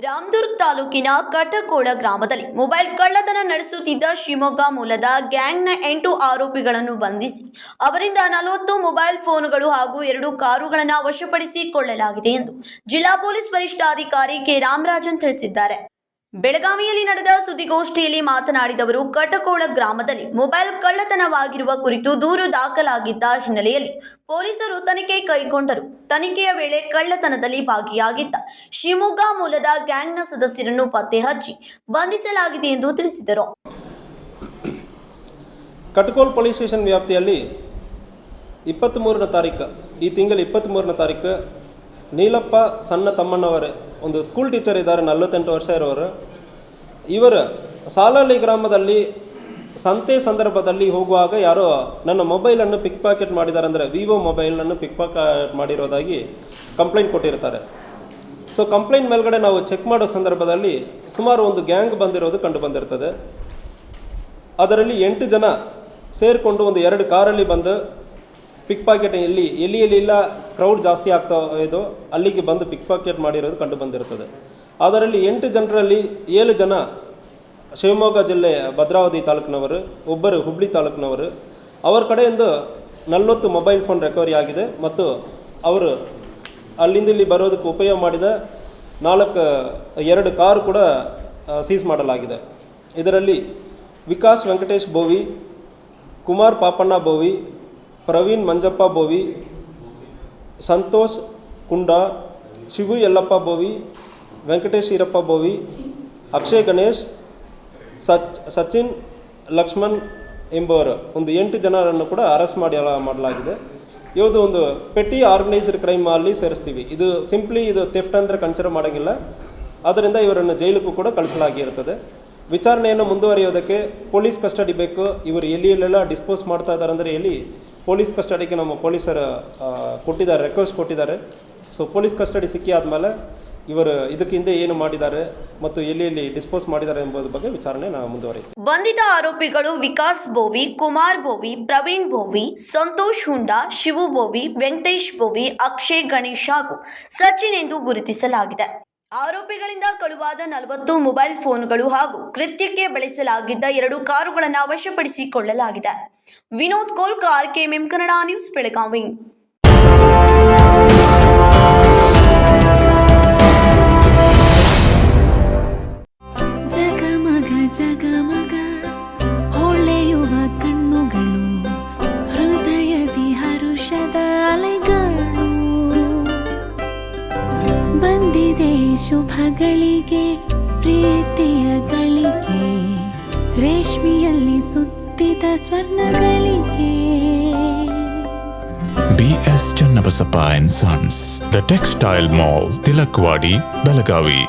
ರಾಮದುರ್ಗ್ ತಾಲೂಕಿನ ಕಟಕೋಳ ಗ್ರಾಮದಲ್ಲಿ ಮೊಬೈಲ್ ಕಳ್ಳತನ ನಡೆಸುತ್ತಿದ್ದ ಶಿವಮೊಗ್ಗ ಮೂಲದ ಗ್ಯಾಂಗ್ನ 8 ಆರೋಪಿಗಳನ್ನು ಬಂಧಿಸಿ ಅವರಿಂದ 40 ಮೊಬೈಲ್ ಫೋನ್ಗಳು ಹಾಗೂ 2 ಕಾರುಗಳನ್ನು ವಶಪಡಿಸಿಕೊಳ್ಳಲಾಗಿದೆ ಎಂದು ಜಿಲ್ಲಾ ಪೊಲೀಸ್ ವರಿಷ್ಠಾಧಿಕಾರಿ ಕೆ ರಾಮರಾಜನ್ ತಿಳಿಸಿದ್ದಾರೆ. ಬೆಳಗಾವಿಯಲ್ಲಿ ನಡೆದ ಸುದ್ದಿಗೋಷ್ಠಿಯಲ್ಲಿ ಮಾತನಾಡಿದ ಅವರು, ಕಟಕೋಳ ಗ್ರಾಮದಲ್ಲಿ ಮೊಬೈಲ್ ಕಳ್ಳತನವಾಗಿರುವ ಕುರಿತು ದೂರು ದಾಖಲಾಗಿದ್ದ ಹಿನ್ನೆಲೆಯಲ್ಲಿ ಪೊಲೀಸರು ತನಿಖೆ ಕೈಗೊಂಡರು. ತನಿಖೆಯ ವೇಳೆ ಕಳ್ಳತನದಲ್ಲಿ ಭಾಗಿಯಾಗಿದ್ದ ಶಿವಮೊಗ್ಗ ಮೂಲದ ಗ್ಯಾಂಗ್ನ ಸದಸ್ಯರನ್ನು ಪತ್ತೆ ಹಚ್ಚಿ ಬಂಧಿಸಲಾಗಿದೆ ಎಂದು ತಿಳಿಸಿದರು. ಕಟಕೋಳ ಪೊಲೀಸ್ ಸ್ಟೇಷನ್ ವ್ಯಾಪ್ತಿಯಲ್ಲಿ 23ನೇ ತಾರೀಕು ಈ ತಿಂಗಳ 23ನೇ ತಾರೀಕು ನೀಲಪ್ಪ ಸಣ್ಣ ತಮ್ಮಣ್ಣವರೇ ಒಂದು ಸ್ಕೂಲ್ ಟೀಚರ್ ಇದ್ದಾರೆ, 48 ವರ್ಷ ಇರೋರು. ಇವರು ಸಾಲಹಳ್ಳಿ ಗ್ರಾಮದಲ್ಲಿ ಸಂತೆ ಸಂದರ್ಭದಲ್ಲಿ ಹೋಗುವಾಗ ಯಾರೋ ನನ್ನ ಮೊಬೈಲನ್ನು ಪಿಕ್ ಪಾಕೆಟ್ ಮಾಡಿದ್ದಾರೆ, ಅಂದರೆ ವಿವೋ ಮೊಬೈಲನ್ನು ಪಿಕ್ ಪಾಕೆಟ್ ಮಾಡಿರೋದಾಗಿ ಕಂಪ್ಲೇಂಟ್ ಕೊಟ್ಟಿರ್ತಾರೆ. ಸೊ ಕಂಪ್ಲೇಂಟ್ ಮೇಲ್ಗಡೆ ನಾವು ಚೆಕ್ ಮಾಡೋ ಸಂದರ್ಭದಲ್ಲಿ ಸುಮಾರು ಒಂದು ಗ್ಯಾಂಗ್ ಬಂದಿರೋದು ಕಂಡು ಬಂದಿರ್ತದೆ. ಅದರಲ್ಲಿ 8 ಜನ ಸೇರಿಕೊಂಡು ಒಂದು 2 ಕಾರಲ್ಲಿ ಬಂದು ಪಿಕ್ ಪಾಕೆಟ್ ಎಲ್ಲಿ ಇಲ್ಲ ಕ್ರೌಡ್ ಜಾಸ್ತಿ ಆಗ್ತಾ ಇದು ಅಲ್ಲಿಗೆ ಬಂದು ಪಿಕ್ ಪಾಕೆಟ್ ಮಾಡಿರೋದು ಕಂಡು ಬಂದಿರ್ತದೆ. ಅದರಲ್ಲಿ 8 ಜನರಲ್ಲಿ 7 ಜನ ಶಿವಮೊಗ್ಗ ಜಿಲ್ಲೆ ಭದ್ರಾವತಿ ತಾಲೂಕಿನವರು, ಒಬ್ಬರು ಹುಬ್ಳಿ ತಾಲೂಕಿನವರು. ಅವರ ಕಡೆಯಿಂದ 40 ಮೊಬೈಲ್ ಫೋನ್ ರಿಕವರಿ ಆಗಿದೆ ಮತ್ತು ಅವರು ಅಲ್ಲಿಂದ ಇಲ್ಲಿ ಬರೋದಕ್ಕೆ ಉಪಯೋಗ ಮಾಡಿದ 2 ಕಾರು ಕೂಡ ಸೀಸ್ ಮಾಡಲಾಗಿದೆ. ಇದರಲ್ಲಿ ವಿಕಾಸ್ ವೆಂಕಟೇಶ್ ಬೋವಿ, ಕುಮಾರ್ ಪಾಪಣ್ಣ ಬೋವಿ, ಪ್ರವೀಣ್ ಮಂಜಪ್ಪ ಬೋವಿ, ಸಂತೋಷ್ ಕುಂಡ, ಶಿವು ಯಲ್ಲಪ್ಪ ಬೋವಿ, ವೆಂಕಟೇಶ್ ಈರಪ್ಪ ಬೋವಿ, ಅಕ್ಷಯ್ ಗಣೇಶ್, ಸಚಿನ್ ಲಕ್ಷ್ಮಣ್ ಎಂಬುವರು ಒಂದು 8 ಜನರನ್ನು ಕೂಡ ಅರೆಸ್ಟ್ ಮಾಡಲಾಗಿದೆ. ಇದು ಒಂದು ಪೆಟ್ಟಿ ಆರ್ಗನೈಸ್ಡ್ ಕ್ರೈಮ್ ಅಲ್ಲಿ ಸೇರಿಸ್ತೀವಿ. ಇದು ಸಿಂಪ್ಲಿ ಇದು ಥೆಫ್ಟ್ ಅಂದರೆ ಕನ್ಸಿಡರ್ ಮಾಡೋಂಗಿಲ್ಲ. ಆದ್ದರಿಂದ ಇವರನ್ನು ಜೈಲಿಗೂ ಕೂಡ ಕಳಿಸಲಾಗಿರ್ತದೆ. ವಿಚಾರಣೆಯನ್ನು ಮುಂದುವರಿಯೋದಕ್ಕೆ ಪೊಲೀಸ್ ಕಸ್ಟಡಿ ಬೇಕು. ಇವರು ಎಲ್ಲೆಲ್ಲ ಡಿಸ್ಪೋಸ್ ಮಾಡ್ತಾ ಇದ್ದಾರೆ ಅಂದರೆ ಎಲ್ಲಿ ಪೊಲೀಸ್ ಕಸ್ಟಡಿಗೆ ನಮ್ಮ ಪೊಲೀಸರು ಕೊಟ್ಟಿದ್ದಾರೆ, ರಿಕ್ವೆಸ್ಟ್ ಕೊಟ್ಟಿದ್ದಾರೆ. ಸೊ ಪೊಲೀಸ್ ಕಸ್ಟಡಿ ಸಿಕ್ಕಿ ಆದಮೇಲೆ ಇವರು ಇದಕ್ಕೆ ಹಿಂದೆ ಏನು ಮಾಡಿದ್ದಾರೆ ಮತ್ತು ಎಲ್ಲಿ ಡಿಸ್ಪೋಸ್ ಮಾಡಿದ್ದಾರೆ ಎಂಬುದರ ಬಗ್ಗೆ ವಿಚಾರಣೆ ನಾವು ಮುಂದುವರಿಯುತ್ತೆ. ಬಂಧಿತ ಆರೋಪಿಗಳು ವಿಕಾಸ್ ಬೋವಿ, ಕುಮಾರ್ ಬೋವಿ, ಪ್ರವೀಣ್ ಬೋವಿ, ಸಂತೋಷ್ ಹುಂಡಾ, ಶಿವು ಬೋವಿ, ವೆಂಕಟೇಶ್ ಬೋವಿ, ಅಕ್ಷಯ್ ಗಣೇಶ್ ಹಾಗೂ ಸಚಿನ್ ಎಂದು ಗುರುತಿಸಲಾಗಿದೆ. ಆರೋಪಿಗಳಿಂದ ಕಳುವಾದ 40 ಮೊಬೈಲ್ ಫೋನ್ಗಳು ಹಾಗೂ ಕೃತ್ಯಕ್ಕೆ ಬಳಸಲಾಗಿದ್ದ 2 ಕಾರುಗಳನ್ನು ವಶಪಡಿಸಿಕೊಳ್ಳಲಾಗಿದೆ. Vinod Kolkar, KMM Kannada news, Belagavi. ಜಗಮಗ ಜಗಮಗ ಹೊಳೆಯುವ ಕಣ್ಣುಗಳು, ಹೃದಯದಿ ಹರುಷದ ಅಲೆಗಳು. ಬಂದಿದೆ ಶುಭಗಳಿಗೆ, ಪ್ರೀತಿಯ ಗಳಿಗೆ, ರೇಷ್ಮೆಯಲ್ಲಿ ಸುತ್ತಿದ ಸ್ವರ್ಣಗಳಿಗೆ. BS Channabasappa and Sons, The Textile Mall, Tilakvadi, Belagavi.